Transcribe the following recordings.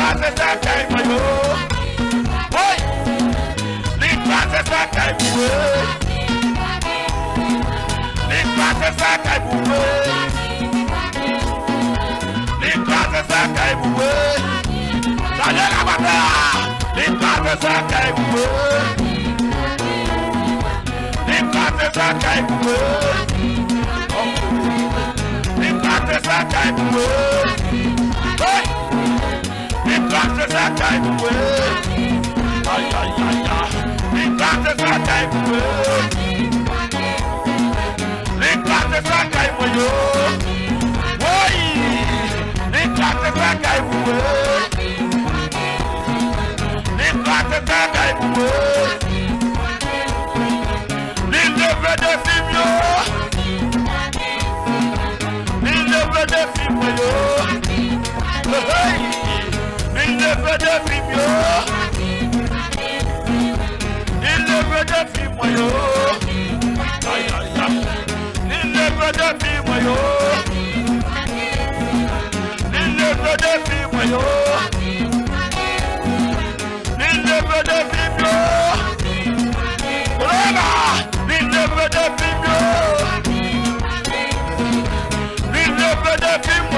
Likrase sakay mayo. Hey! Likrase sakay buwe. Likrase sakay buwe. Likrase sakay buwe. Saye la bata. Likrase sakay buwe. Likrase sakay buwe. Likrase sakay buwe. Hey! Likrase sakay buwe. Ay ay ay ay. Likrase sakay buwe. Likrase sakay buwe. Hey! Likrase sakay buwe. Likrase sakay buwe. L'île de feu de film. L'île de feu de film. Hey! L'île de feu de film. L'île de feu de film. Aïe aïe aïe. L'île de feu de film. L'île de feu de film. L'île de feu de film. Voilà! L'île de feu de film. L'île de feu de film.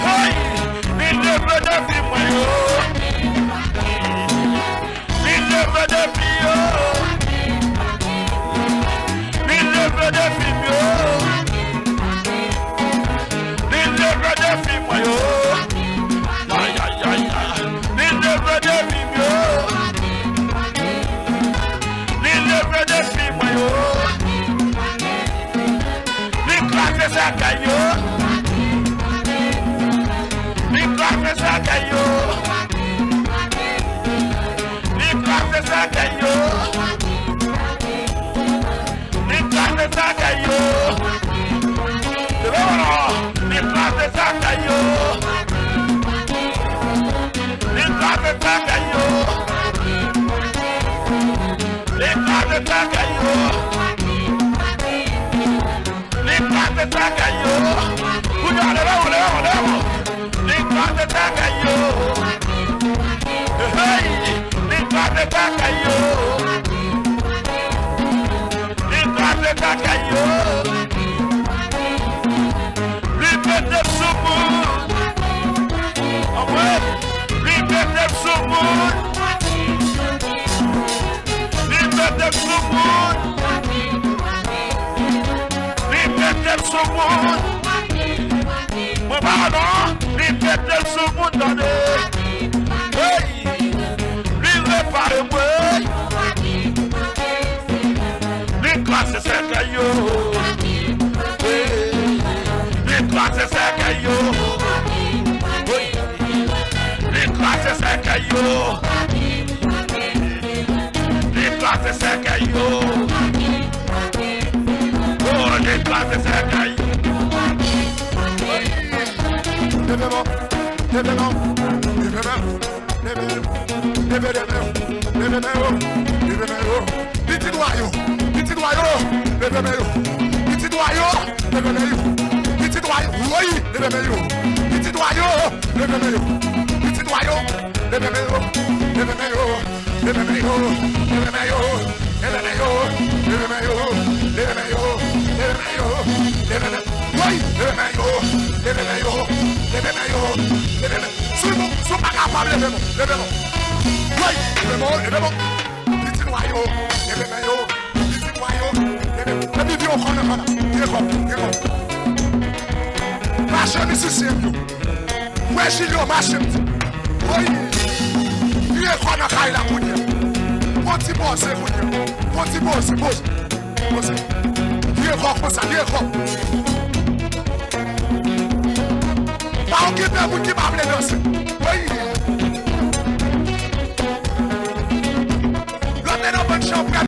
Hey! L'île de feu de film. L'île de feu de film. L'île de feu de film. L'île de feu de film. Aïe aïe aïe aïe. L'île de feu de film. L'île de feu de film. Likrase sakay yo. Likrase sakay yo. Likrase sakay yo. Likrase sakay yo. Likrase sakay yo. Likrase sakay yo. Likrase sakay yo. Likrase sakay yo. Likrase sakay yo. Hey! Likrase sakay yo. Likrase sakay yo. Likrase sumun. Ouais! Likrase sumun. Likrase sumun. Likrase sumun. Mon pardon, likrase sumun donné. Hey! Prépare-moi. Likrase sakay yo. Likrase sakay yo. Likrase sakay yo. Likrase sakay yo. Oh, likrase sakay yo.